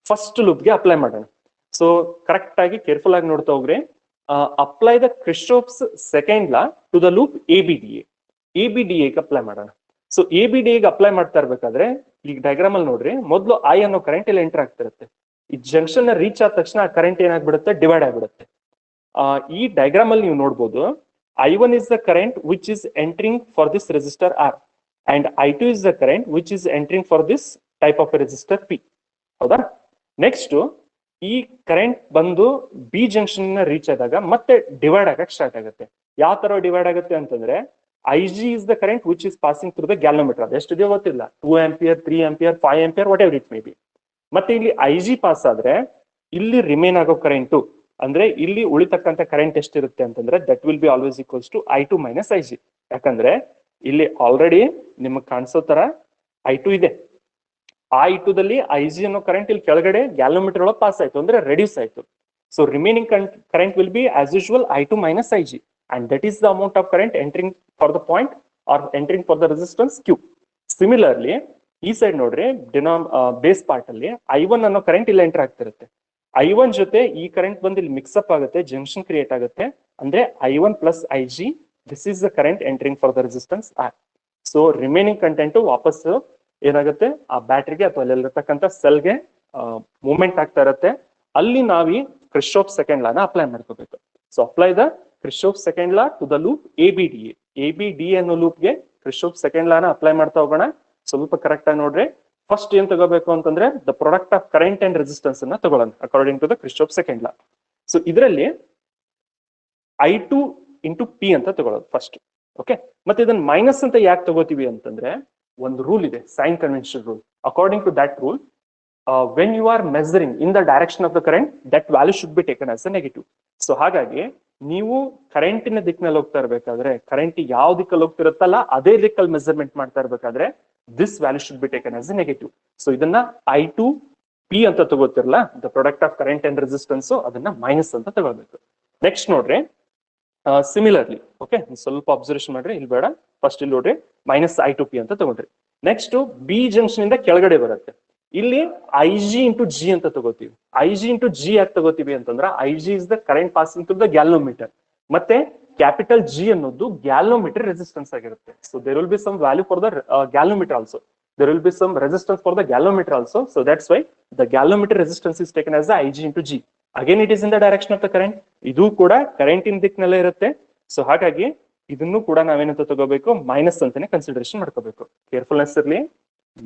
ಫಸ್ಟ್ ಲೂಪ್ ಗೆ ಅಪ್ಲೈ ಮಾಡೋಣ. ಸೊ ಕರೆಕ್ಟ್ ಆಗಿ ಕೇರ್ಫುಲ್ ಆಗಿ ನೋಡ್ತಾ ಹೋಗ್ರಿ. Apply the Kirchhoff's second law to the loop ABDA. ABDA ಗೆ apply ಮಾಡೋಣ. So ABDA ಗೆ ಅಪ್ಲೈ ಮಾಡ್ತಾ ಇರ್ಬೇಕಾದ್ರೆ ಈಗ ಡಯಾಗ್ರಾಮ್ ಅಲ್ಲಿ ನೋಡ್ರಿ, ಮೊದಲು ಐ ಅನ್ನೋ ಕರೆಂಟ್ ಇಲ್ಲಿ ಎಂಟರ್ ಆಗ್ತಿರುತ್ತೆ. ಈ ಜಂಕ್ಷನ್ ನ ರೀಚ್ ಆದ ತಕ್ಷಣ ಆ ಕರೆಂಟ್ ಏನಾಗ್ಬಿಡುತ್ತೆ, ಡಿವೈಡ್ ಆಗ್ಬಿಡುತ್ತೆ. ಈ ಡಯಾಗ್ರಾಮ್ ಅಲ್ಲಿ ನೀವು ನೋಡ್ಬೋದು, I1 is the current which is entering for this resistor R and I2 is the current which is entering for this type of a resistor P. ಹೌದಾ? ನೆಕ್ಸ್ಟ್ ಈ ಕರೆಂಟ್ ಬಂದು B junction ನ reach ಆದಾಗ ಮತ್ತೆ divide ಆಗಕ್ಕೆ start ಆಗುತ್ತೆ. ಯಾವ ತರ ಡಿವೈಡ್ ಆಗುತ್ತೆ ಅಂತಂದ್ರೆ, IG is the current which is passing through the galvanometer. ಅದು ಎಷ್ಟಿದೆಯೋ ಗೊತ್ತಿಲ್ಲ, 2 ampere, 3 ampere, 5 ampere, what ever it may be. ಮತ್ತೆ ಇಲ್ಲಿ IG ಪಾಸ್ ಆದ್ರೆ ಇಲ್ಲಿ ರಿಮೇನ್ ಆಗೋ ಕರೆಂಟು ಅಂದ್ರೆ ಇಲ್ಲಿ ಉಳಿತಕ್ಕಂತ ಕರೆಂಟ್ ಎಷ್ಟಿರುತ್ತೆ ಅಂತಂದ್ರೆ, that will be always equals to I2 minus IG. ಯಾಕಂದ್ರೆ ಇಲ್ಲಿ ಆಲ್ರೆಡಿ ನಿಮಗೆ ಕಾಣಿಸೋ ತರ I2 ಇದೆ. ಆ I2 ದಲ್ಲಿ IG ಅನ್ನೋ ಕರೆಂಟ್ ಇಲ್ಲಿ ಕೆಳಗಡೆ ಗ್ಯಾಲೋಮೀಟರ್ ಒಳಗೆ ಪಾಸ್ ಆಯ್ತು ಅಂದ್ರೆ ರೆಡ್ಯೂಸ್ ಆಯ್ತು. So remaining current will be as usual I2 minus IG and that is the amount of current entering for the point or entering for the resistance Q. Similarly, ಈ side ನೋಡ್ರಿ, base part ಅಲ್ಲಿ I1 ಅನ್ನೋ current ಇಲ್ಲಿ enter ಆಗ್ತಿರುತ್ತೆ. I1 ಜೊತೆ ಈ current ಬಂದು ಇಲ್ಲಿ ಮಿಕ್ಸ್ಅಪ್ ಆಗುತ್ತೆ, ಜಂಕ್ಷನ್ ಕ್ರಿಯೇಟ್ ಆಗುತ್ತೆ. ಅಂದ್ರೆ I1 plus IG, this is the current entering for the resistance R. So remaining content ವಾಪಸ್ ಏನಾಗುತ್ತೆ, ಆ ಬ್ಯಾಟ್ರಿಗೆ ಅಥವಾ ಅಲ್ಲಿರತಕ್ಕಂಥ ಸೆಲ್ಗೆ ಮೂವ್ಮೆಂಟ್ ಆಗ್ತಾ ಇರುತ್ತೆ. ಅಲ್ಲಿ ನಾವಿ ಕ್ರಿಸ್ಟೋಫ್ ಸೆಕೆಂಡ್ ಲಾನ ಅಪ್ಲೈ ಮಾಡ್ಕೋಬೇಕು. So apply the Kirchhoff second law to the loop ABDA. ABDA ಅನ್ನೋ ಲೂಪ್ಗೆ ಕ್ರಿಸ್ಟೋಫ್ ಸೆಕೆಂಡ್ ಲಾನ ಅಪ್ಲೈ ಮಾಡ್ತಾ ಹೋಗೋಣ. ಸ್ವಲ್ಪ ಕರೆಕ್ಟ್ ಆಗಿ ನೋಡ್ರಿ. ಫಸ್ಟ್ ಏನ್ ತಗೋಬೇಕು ಅಂತಂದ್ರೆ, the product of current and resistance ಅನ್ನ ತಗೊಳ್ಳೋಣ according to the Kirchhoff second law. So ಇದರಲ್ಲಿ I2 ಇಂಟು P ಅಂತ ತಗೊಳ್ಳೋದು ಫಸ್ಟ್. ಓಕೆ, ಮತ್ತೆ ಇದನ್ನ ಮೈನಸ್ ಅಂತ ಯಾಕೆ ತಗೋತೀವಿ ಅಂತಂದ್ರೆ, ಒಂದು ರೂಲ್ ಇದೆ, sign convention rule. According to that rule, when you are measuring in the direction of the current, that value should be taken as a negative. So ಹಾಗಾಗಿ ನೀವು ಕರೆಂಟಿನ ದಿಕ್ಕಿನಲ್ಲಿ ಹೋಗ್ತಾ ಇರ್ಬೇಕಾದ್ರೆ, ಕರೆಂಟ್ ಯಾವ ದಿಕ್ಕಲ್ಲಿ ಹೋಗ್ತಿರುತ್ತಲ್ಲ ಅದೇ ದಿಕ್ಕಲ್ಲಿ ಮೆಸರ್ಮೆಂಟ್ ಮಾಡ್ತಾ ಇರ್ಬೇಕಾದ್ರೆ, this value should be taken as a negative. So ಇದನ್ನ I2 P ಅಂತ ತಗೋತಿರಲ್ಲ, the product of current and resistance, ಅದನ್ನ ಮೈನಸ್ ಅಂತ ತಗೋಬೇಕು. ನೆಕ್ಸ್ಟ್ ನೋಡ್ರಿ, ಸಿಮಿಲರ್ಲಿ ಓಕೆ, ಸ್ವಲ್ಪ ಅಬ್ಸರ್ವೇಷನ್ ಮಾಡ್ರಿ, ಇಲ್ಲಿ ಬೇಡ, ಫಸ್ಟ್ ಇಲ್ಲಿ ನೋಡ್ರಿ, ಮೈನಸ್ I2 P ಅಂತ ತಗೊಂಡ್ರಿ. ನೆಕ್ಸ್ಟ್ ಬಿ ಜಂಕ್ಷನ್ ಇಂದ ಕೆಳಗಡೆ ಬರುತ್ತೆ, ಇಲ್ಲಿ IG ಇಂಟು G ಅಂತ ತಗೋತೀವಿ. IG ಇಂಟು G ಯಾಕೆ ತಗೋತೀವಿ ಅಂತಂದ್ರೆ, IG is the current passing through the galvanometer, ಮತ್ತೆ ಕ್ಯಾಪಿಟಲ್ G ಅನ್ನೋದು ಗ್ಯಾಲೋಮೀಟರ್ ರೆಸಿಸ್ಟೆನ್ಸ್ ಆಗಿರುತ್ತೆ. So there will be some value for the galvanometer also, there will be some resistance for the galvanometer also. So that's why the galvanometer resistance is taken as the IG into G. Again, it is in the direction of the current. ಇದು ಕೂಡ current ಇನ್ ದಿಕ್ಕಿನಲ್ಲೇ ಇರುತ್ತೆ. So ಹಾಗಾಗಿ ಇದನ್ನು ಕೂಡ ನಾವೇನಂತ ತಗೋಬೇಕು, minus ಅಂತಾನೆ consideration ಮಾಡ್ಕೋಬೇಕು. ಕೇರ್ಫುಲ್ನೆಸ್ ಇರಲಿ.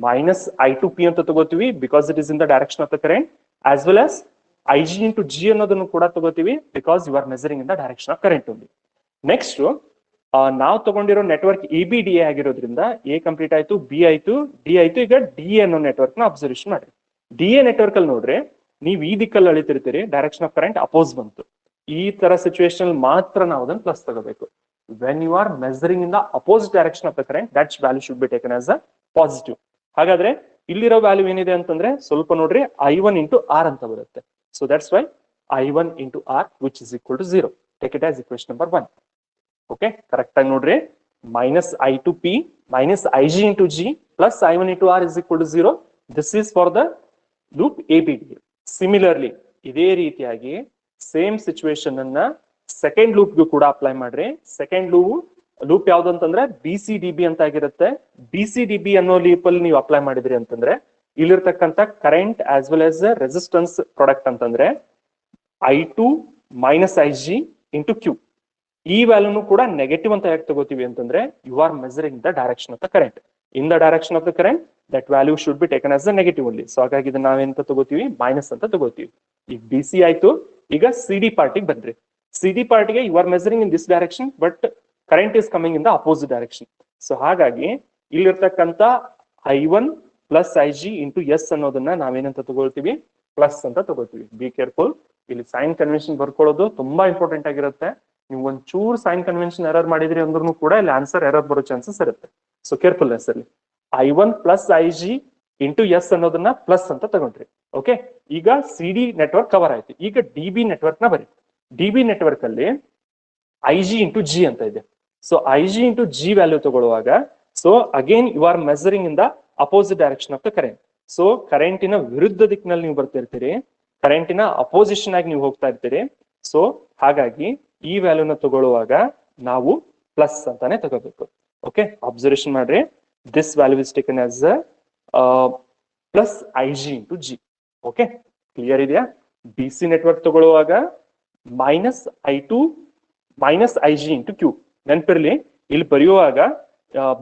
ಮೈನಸ್ I2 P ಅಂತ ತಗೋತೀವಿ because it is in the direction of the current, as well as IG into G ಅನ್ನೋದನ್ನು ಕೂಡ ತಗೋತೀವಿ because you are measuring in the direction of current only. Next ನಾವು ತಗೊಂಡಿರೋ network ABDA ಆಗಿರೋದ್ರಿಂದ A complete ಆಯ್ತು, B ಆಯ್ತು, D ಆಯ್ತು. ಈಗ DA ಅನ್ನೋ ನೆಟ್ವರ್ಕ್ ನ ಅಬ್ಸರ್ವೇಷನ್ ಮಾಡ್ರಿ. DA ನೆಟ್ವರ್ಕ್ ಅಲ್ಲಿ ನೋಡ್ರಿ, ನೀವು ಈ ದಿಕ್ಕಲ್ಲಿ ಅಳಿತಿರ್ತೀರಿ, ಡೈರೆಕ್ಷನ್ ಆಫ್ ಕರೆಂಟ್ ಅಪೋಸ್ ಬಂತು. ಈ ತರ ಸಿಚುವೇಶನ್ ಮಾತ್ರ ನಾವು ಅದನ್ನ ಪ್ಲಸ್ ತಗೋಬೇಕು. When you are measuring in the opposite direction of the current, that value should be taken as a positive. ಹಾಗಾದ್ರೆ ಇಲ್ಲಿರೋ ವ್ಯಾಲ್ಯೂ ಏನಿದೆ ಅಂತಂದ್ರೆ, ಸ್ವಲ್ಪ ನೋಡ್ರಿ, I1 ಇಂಟು R ಅಂತ ಬರುತ್ತೆ. So that's why I1 into R which is equal to 0. Take it as equation number 1. Okay, correct ಆಗಿ ನೋಡ್ರಿ, minus I2 P minus IG into G plus I1 into R is equal to 0. This is for the loop ABDA. Similarly ಇದೇ ರೀತಿಯಾಗಿ same situation ಅನ್ನ second ಲೂಪ್ಗೂ ಕೂಡ apply ಮಾಡ್ರಿ. Second loop ಯಾವ್ದು ಅಂತಂದ್ರೆ BCDB ಅಂತ ಆಗಿರುತ್ತೆ. BCDB ಅನ್ನೋ ಲೂಪ್ ಅಲ್ಲಿ ನೀವು ಅಪ್ಲೈ ಮಾಡಿದ್ರಿ ಅಂತಂದ್ರೆ, ಇಲ್ಲಿರ್ತಕ್ಕಂಥ current as well as resistance product ಅಂತಂದ್ರೆ I2 minus IG into Q. ಈ ವ್ಯಾಲ್ಯೂನು ಕೂಡ ನೆಗೆಟಿವ್ ಅಂತ ಯಾಕೆ ತಗೋತೀವಿ ಅಂತಂದ್ರೆ, you are measuring the direction of the current. In the direction of the current, that value should be taken as the negative only. So ಹಾಗಾಗಿ ಇದನ್ನ ನಾವೇಂತ ತಗೋತೀವಿ, ಮೈನಸ್ ಅಂತ ತಗೋತೀವಿ. ಈಗ BC ಆಯ್ತು. ಈಗ CD ಪಾರ್ಟಿಗೆ ಬಂದ್ರಿ. CD ಪಾರ್ಟಿಗೆ you are measuring in this direction, but current is coming in the opposite direction. So ಹಾಗಾಗಿ ಇಲ್ಲಿರ್ತಕ್ಕಂಥ I1 plus IG into S ಅನ್ನೋದನ್ನ ನಾವೇನಂತ ತಗೊಳ್ತೀವಿ, ಪ್ಲಸ್ ಅಂತ ತಗೋತೀವಿ. ಬಿ ಕೇರ್ಫುಲ್, ಇಲ್ಲಿ ಸೈನ್ ಕನ್ವೆನ್ಷನ್ ಬರ್ಕೊಳ್ಳೋದು ತುಂಬಾ ಇಂಪಾರ್ಟೆಂಟ್ ಆಗಿರುತ್ತೆ. ನೀವು ಒಂಚೂರು ಸೈನ್ ಕನ್ವೆನ್ಷನ್ ಎರರ್ ಮಾಡಿದ್ರಿ ಅಂದ್ರೂ ಕೂಡ ಇಲ್ಲಿ ಆನ್ಸರ್ ಎರರ್ ಬರೋ ಚಾನ್ಸಸ್ ಇರುತ್ತೆ. ಸೊ ಕೇರ್ಫುಲ್ನೆಸ್ ಅಲ್ಲಿ I1 plus IG into S ಅನ್ನೋದನ್ನ ಪ್ಲಸ್ ಅಂತ ತಗೊಂಡ್ರಿ. ಓಕೆ, ಈಗ CD ನೆಟ್ವರ್ಕ್ ಕವರ್ ಆಯ್ತು. ಈಗ DB ನೆಟ್ವರ್ಕ್ ನ ಬರೀ. DB ನೆಟ್ವರ್ಕ್ ಅಲ್ಲಿ IG ಇಂಟು G ಅಂತ ಇದೆ. So IG into G value ತಗೊಳ್ಳುವಾಗ, so again you are measuring in the opposite direction of the current. So ಕರೆಂಟಿನ ವಿರುದ್ಧ ದಿಕ್ಕಿನಲ್ಲಿ ನೀವು ಬರ್ತಿರ್ತೀರಿ. ಕರೆಂಟಿನ ಅಪೋಸಿಷನ್ ಆಗಿ ನೀವು ಹೋಗ್ತಾ ಇರ್ತೀರಿ. ಸೊ ಹಾಗಾಗಿ ಈ ವ್ಯಾಲ್ಯೂನ ತಗೊಳ್ಳುವಾಗ ನಾವು ಪ್ಲಸ್ ಅಂತಾನೆ ತಗೋಬೇಕು. ಓಕೆ, ಅಬ್ಸರ್ವೇಷನ್ ಮಾಡ್ರಿ. This value is taken as plus IG into G. Okay, clear ಇದೆಯಾ? ಬಿ ಸಿ ನೆಟ್ವರ್ಕ್ ತಗೊಳ್ಳುವಾಗ -I2 -IG ಇಂಟು ಕ್ಯೂ. ನೆನಪಿರ್ಲಿ, ಇಲ್ಲಿ ಬರೆಯುವಾಗ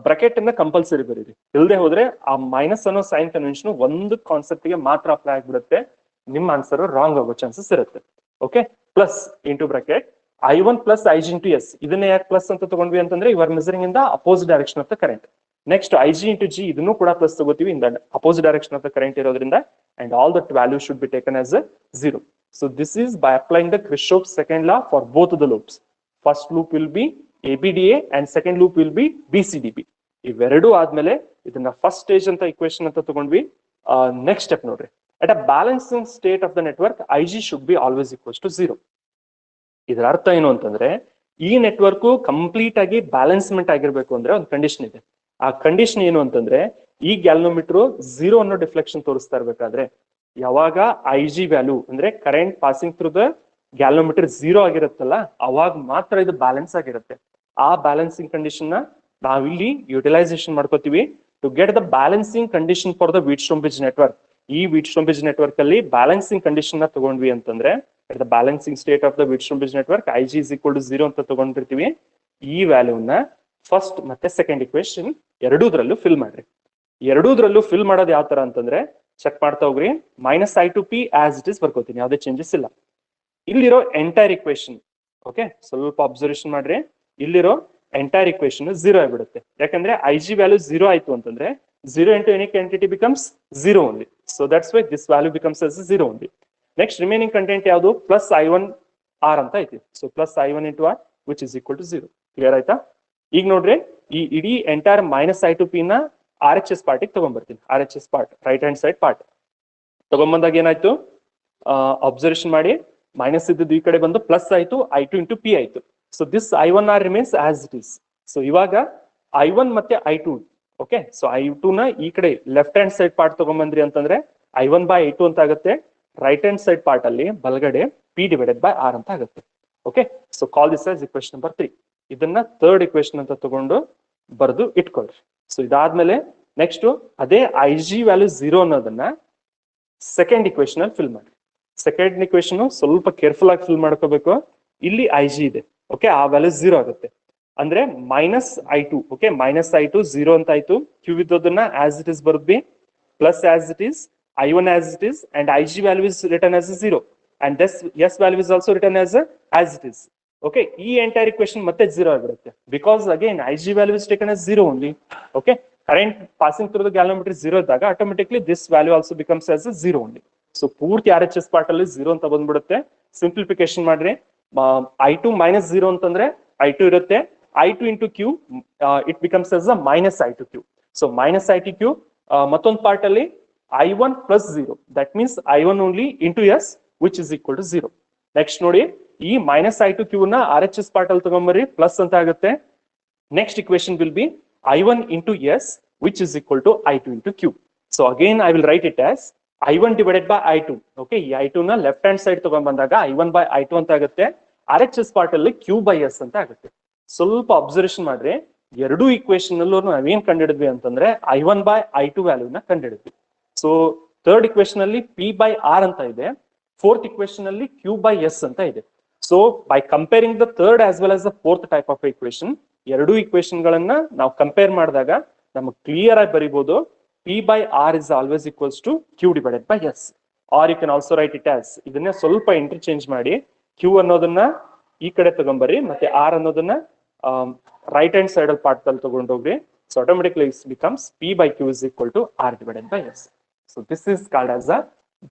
ಬ್ರಾಕೆಟ್ ಅನ್ನ ಕಂಪಲ್ಸರಿ ಬರೀರಿ. ಇಲ್ಲದೆ ಹೋದ್ರೆ ಆ ಮೈನಸ್ ಅನ್ನೋ ಸೈನ್ ಕನ್ವೆನ್ಷನ್ ಒಂದು ಕಾನ್ಸೆಪ್ಟ್ ಗೆ ಮಾತ್ರ ಅಪ್ಲೈ ಆಗ್ಬಿಡುತ್ತೆ. ನಿಮ್ಮ ಆನ್ಸರ್ ರಾಂಗ್ ಆಗೋ ಚಾನ್ಸಸ್ ಇರುತ್ತೆ. Okay, plus into bracket I1 plus IG into S. ಇದನ್ನ ಯಾಕೆ ಪ್ಲಸ್ ಅಂತ ತಗೊಂಡ್ವಿ ಅಂತಂದ್ರೆ you are measuring in the opposite direction of the current. Next IG into G, ಇದನ್ನು ಕೂಡ ಪ್ಲಸ್ ತಗೋತೀವಿ in the opposite direction of the current ಇರೋದ್ರಿಂದ, and all that value should be taken as 0. So this is by applying the Kirchhoff's second law for both of the loops. First loop will be ABDA and second loop will be BCDB. ಇವೆರಡು ಆದ್ಮೇಲೆ ಇದನ್ನ first stage ಅಂತ equation ಅಂತ ತಗೊಂಡ್ವಿ. Next step ನೋಡ್ರಿ. At a balancing state of the network, IG should be always equals to 0. ಇದರ ಅರ್ಥ ಏನು ಅಂತಂದ್ರೆ ಈ ನೆಟ್ವರ್ಕ್ ಕಂಪ್ಲೀಟ್ ಆಗಿ ಬ್ಯಾಲೆನ್ಸ್ಮೆಂಟ್ ಆಗಿರ್ಬೇಕು ಅಂದ್ರೆ ಒಂದು ಕಂಡೀಷನ್ ಇದೆ. ಆ ಕಂಡೀಷನ್ ಏನು ಅಂತಂದ್ರೆ ಈ ಗ್ಯಾಲ್ನೋಮೀಟರ್ 0 ಅನ್ನೋ ಡಿಫ್ಲೆಕ್ಷನ್ ತೋರಿಸ್ತಾ ಇರ್ಬೇಕಾದ್ರೆ ಯಾವಾಗ IG ವ್ಯಾಲ್ಯೂ ಅಂದ್ರೆ current passing through the galvanometer 0 ಆಗಿರುತ್ತಲ್ಲ, ಅವಾಗ ಮಾತ್ರ ಇದು ಬ್ಯಾಲೆನ್ಸ್ ಆಗಿರುತ್ತೆ. ಆ ಬ್ಯಾಲೆನ್ಸಿಂಗ್ ಕಂಡೀಷನ್ ನ ನಾವಿಲ್ಲಿ ಯುಟಿಲೈಸೇಷನ್ ಮಾಡ್ಕೋತೀವಿ to get the balancing condition for the Wheatstone bridge network. ಈ ವೀಟ್ಸ್ಟೋನ್ ಬ್ರಿಡ್ಜ್ ನೆಟ್ವರ್ಕ್ ಅಲ್ಲಿ ಬ್ಯಾಲೆನ್ಸಿಂಗ್ ಕಂಡೀಷನ್ ನ ತಗೊಂಡ್ವಿ ಅಂತಂದ್ರೆ the balancing state of the Wheatstone bridge network IG is equal to 0 ಅಂತ ತಗೊಂಡಿರ್ತೀವಿ. ಈ ವ್ಯಾಲ್ಯೂನ ಫಸ್ಟ್ ಮತ್ತೆ ಸೆಕೆಂಡ್ ಇಕ್ವೇಶನ್ ಎರಡೂದ್ರಲ್ಲೂ ಫಿಲ್ ಮಾಡ್ರಿ. ಎರಡೂದ್ರಲ್ಲೂ ಫಿಲ್ ಮಾಡೋದು ಯಾವ ತರ ಅಂತಂದ್ರೆ ಚೆಕ್ ಮಾಡ್ತಾ ಹೋಗ್ರಿ. -I2P ಆಸ್ ಇಟ್ ಇಸ್ ಬರ್ಕೋತೀನಿ, ಯಾವುದೇ ಚೇಂಜಸ್ ಇಲ್ಲ. ಇಲ್ಲಿರೋ ಎಂಟೈರ್ ಇಕ್ವೇಶನ್, ಓಕೆ, ಸ್ವಲ್ಪ ಅಬ್ಸರ್ವೇಷನ್ ಮಾಡ್ರಿ. ಇಲ್ಲಿರೋ ಎಂಟೈರ್ ಇಕ್ವೇಶನ್ 0 ಆಗಿಬಿಡುತ್ತೆ. ಯಾಕಂದ್ರೆ IG ವ್ಯಾಲ್ಯೂ 0 ಆಯ್ತು ಅಂತಂದ್ರೆ 0 into any entity becomes 0 only. So that's why this value becomes as 0 only. Next remaining content ಯಾವುದು? ಪ್ಲಸ್ I1 R ಅಂತ ಐತಿ. So plus I1 into R which is equal to 0. Clear ಆಯ್ತಾ? ಈಗ ನೋಡ್ರಿ, ಈ ಇಡೀ ಎಂಟೈರ್ -I2P ನ RHS ಪಾರ್ಟಿಗೆ ತಗೊಂಡ್ಬರ್ತೀನಿ. RHS part, right hand side part ತಗೊಂಡ್ಬಂದಾಗ ಏನಾಯ್ತು? ಅಬ್ಸರ್ವೇಷನ್ ಮಾಡಿ, ಮೈನಸ್ ಇದ್ದದ್ದು ಈ ಕಡೆ ಬಂದು ಪ್ಲಸ್ ಆಯ್ತು, I2 into P ಆಯ್ತು. So this I1R remains as it is. So ಇವಾಗ I1 ಮತ್ತೆ I2, ಓಕೆ, ಸೊ I2 ನ ಈ ಕಡೆ ಲೆಫ್ಟ್ ಹ್ಯಾಂಡ್ ಸೈಡ್ ಪಾರ್ಟ್ ತಗೊಂಡ್ಬಂದ್ರಿ ಅಂತಂದ್ರೆ I1 by I2 ಅಂತ ಆಗುತ್ತೆ. ರೈಟ್ ಹ್ಯಾಂಡ್ ಸೈಡ್ ಪಾರ್ಟ್ ಅಲ್ಲಿ ಬಲಗಡೆ P divided by R ಅಂತ ಆಗುತ್ತೆ. Okay, so call this as equation number 3. ಇದನ್ನ ಥರ್ಡ್ ಇಕ್ವೇಶನ್ ಅಂತ ತಗೊಂಡು ಬರೆದು ಇಟ್ಕೊಳ್ರಿ. ಸೊ ಇದಾದ್ಮೇಲೆ ನೆಕ್ಸ್ಟ್ ಅದೇ IG ವ್ಯಾಲ್ಯೂ 0 ಅನ್ನೋದನ್ನ ಸೆಕೆಂಡ್ ಇಕ್ವೇಶನ್ ಅಲ್ಲಿ ಫಿಲ್ ಮಾಡಿ. ಸೆಕೆಂಡ್ ಇಕ್ವೇಶನ್ ಸ್ವಲ್ಪ ಕೇರ್ಫುಲ್ ಆಗಿ ಫಿಲ್ ಮಾಡ್ಕೋಬೇಕು. ಇಲ್ಲಿ IG ಇದೆ, ಓಕೆ, ಆ ವ್ಯಾಲ್ಯೂ 0 ಆಗುತ್ತೆ ಅಂದ್ರೆ -I2, ಓಕೆ, -I2 0 ಅಂತ ಆಯ್ತು. ಕ್ಯೂ ಇದ್ದೋದನ್ನ ಆಸ್ ಇಟ್ ಇಸ್ ಬರ್ದ್ವಿ, plus as it is, I1 as it is, and IG value is written as 0, and this S value is also written as it is. Okay, ಈ entire equation ಮತ್ತೆ 0 ಆಗಿರುತ್ತೆ because again IG value is taken as 0 only. Okay, current passing through the galvanometer 0 ಇದ್ದಾಗ automatically this value also becomes as 0 only. So ಪೂರ್ತಿ RHS part ಅಲ್ಲಿ 0 ಅಂತ ಬಂದ್ಬಿಡುತ್ತೆ. Simplification ಮಾಡ್ರಿ. I2 -0 ಅಂತಂದ್ರೆ I2 ಇರುತ್ತೆ, I2 into Q it becomes as a -I2Q. So -I2Q ಮತ್ತೊಂದು part ಅಲ್ಲಿ I1 plus 0, that means I1 only into S which is equal to 0. Next ನೋಡಿ, ಈ -I2Q ನ RHS ಪಾರ್ಟ್ ಅಲ್ಲಿ ತಗೊಂಬರ್ರಿ, ಪ್ಲಸ್ ಅಂತ ಆಗುತ್ತೆ. Next equation will be I1 into S which is equal to I2 into Q. So again I will write it as I1 divided by I2. Okay, ಈ I2 ನ left hand side ತಗೊಂಡ್ ಬಂದಾಗ I1 by I2 ಅಂತ ಆಗುತ್ತೆ. RHS part ಅಲ್ಲಿ Q by S ಅಂತ ಆಗುತ್ತೆ. ಸ್ವಲ್ಪ ಅಬ್ಸರ್ವೇಷನ್ ಮಾಡ್ರಿ. ಎರಡೂ ಇಕ್ವೇಶನ್ ಅಲ್ಲೂ ನಾವೇನ್ ಕಂಡಿಡಿದ್ವಿ ಅಂತಂದ್ರೆ I1 by I2 ವ್ಯಾಲ್ಯೂ ನ ಕಂಡಿಡಿದ್ವಿ. ಸೊ ಥರ್ಡ್ ಇಕ್ವೇಶನ್ ಅಲ್ಲಿ P by R ಅಂತ ಇದೆ, ಫೋರ್ತ್ ಇಕ್ವೇಶನ್ ಅಲ್ಲಿ Q by S ಅಂತ ಇದೆ. So by comparing the third as well as the fourth type of equation, ಎರಡೂ ಇಕ್ವೇಶನ್ ಗಳನ್ನ ನಾವು ಕಂಪೇರ್ ಮಾಡಿದಾಗ ನಮಗೆ ಕ್ಲಿಯರ್ ಆಗಿ ಬರೀಬಹುದು P by R is always equals to Q divided by S, or you can also write it as, ಇದನ್ನ ಸ್ವಲ್ಪ interchange ಮಾಡಿ Q ಅನ್ನೋದನ್ನ ಈ ಕಡೆ ತಗೊಂಬರ್ರಿ, ಮತ್ತೆ R ಅನ್ನೋದನ್ನ ರೈಟ್ ಹ್ಯಾಂಡ್ ಸೈಡ್ ಅಲ್ಲಿ ಪಾರ್ಟ್ ಅಲ್ಲಿ ತಗೊಂಡೋಗ್ರಿ. So automatically it becomes P by Q is equal to R divided by S. So this is called as a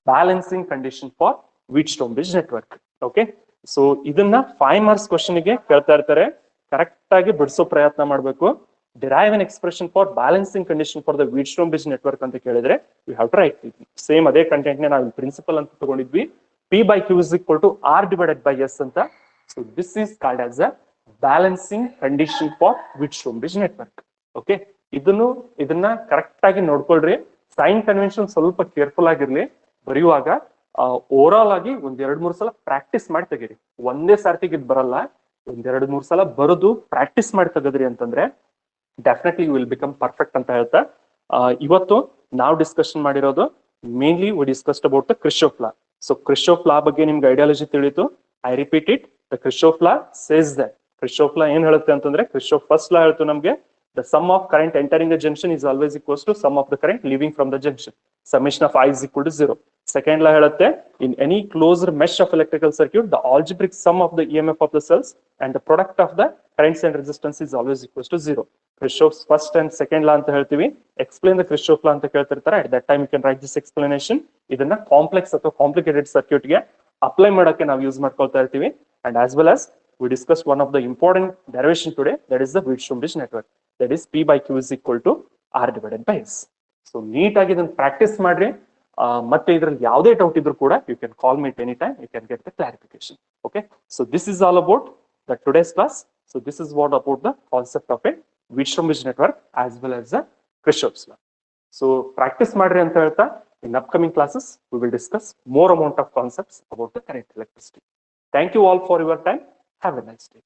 balancing condition for Wheatstone bridge network. Okay, so ಇದನ್ನ 5 marks question ಗೆ ಕೇಳ್ತಾ ಇರ್ತಾರೆ. Correct ಆಗಿ ಬಿಡಿಸೋ ಪ್ರಯತ್ನ ಮಾಡಬೇಕು. Derive an expression for balancing condition for the Wheatstone bridge network ಅಂತ ಕೇಳಿದ್ರೆ we have to write it. Same ಅದೇ ಕಂಟೆಂಟ್ ನೇ ನಾವು ಪ್ರಿನ್ಸಿಪಲ್ ಅಂತ ತಗೊಂಡಿದ್ವಿ, P by Q is equal to R divided by S ಅಂತ. So this is called as a balancing condition for Wheatstone bridge network. Okay, ಇದನ್ನ correct ಆಗಿ ನೋಡ್ಕೊಳ್ರಿ. Sign convention ಸ್ವಲ್ಪ careful ಆಗಿರ್ಲಿ ಬರೆಯುವಾಗ. ಓವರ್ ಆಲ್ ಆಗಿ ಒಂದ್ 2-3 ಸಲ ಪ್ರಾಕ್ಟೀಸ್ ಮಾಡಿ ತೆಗೀರಿ. ಒಂದೇ ಸಾರ್ತಿಗೆ ಇದ್ ಬರಲ್ಲ, ಒಂದ್ 2-3 ಸಲ ಬರೋದು ಪ್ರಾಕ್ಟೀಸ್ ಮಾಡಿ ತೆಗದ್ರಿ ಅಂತಂದ್ರೆ definitely you will become perfect ಅಂತ ಹೇಳ್ತಾ ಇವತ್ತು ನಾವು ಡಿಸ್ಕಷನ್ ಮಾಡಿರೋದು mainly we discussed about the Kirchhoff law. So Kirchhoff law ಬಗ್ಗೆ ನಿಮ್ಗೆ ಐಡಿಯಾಲಜಿ ತಿಳಿತು. I repeat it, the Kirchhoff law says that, Kirchhoff law ಏನ್ ಹೇಳುತ್ತೆ ಅಂತಂದ್ರೆ, ಕ್ರಿಶೋಫ್ ಫಸ್ಟ್ ಲಾ ಹೇಳ್ತು ನಮ್ಗೆ the sum of current entering the junction is always equals to sum of the current leaving from the junction. Summation of I is equal to 0. Second law ಹೇಳುತ್ತೆ, in any closed mesh of electrical circuit, the algebraic sum of the EMF of the cells and the product of the currents and resistance is always equals to 0. Kirchhoff's first and second law ಅಂತ ಹೇಳ್ತೀವಿ. Explain the Kirchhoff law ಅಂತ ಕೇಳ್ತಿರ್ತಾರೆ. At that time you can write this explanation. ಇದನ್ನ complex ಅಥವಾ complicated circuit ಗೆ apply ಮಾಡಕ್ಕೆ ನಾವು use ಮಾಡ್ಕೊಳ್ತಾ ಇರ್ತೀವಿ. And as well as we discussed one of the important derivation today, that is the Wheatstone-Bridge network. That is P by Q is equal to R divided by S. So neat ಆಗಿ ಇದನ್ನ practice ಮಾಡ್ರಿ. ಮತ್ತೆ ಇದ್ರಲ್ಲಿ ಯಾವುದೇ doubt ಇದ್ರೂ ಕೂಡ you can call me at any time, you can get the clarification. Okay, so this is all about the today's class. So this is what about the concept of a Wheatstone-Bridge network as well as the Kirchhoff's law. So practice ಮಾಡ್ರಿ ಅಂತ ಹೇಳ್ತಾ, in upcoming classes we will discuss more amount of concepts about the current electricity. Thank you all for your time. Have a nice day.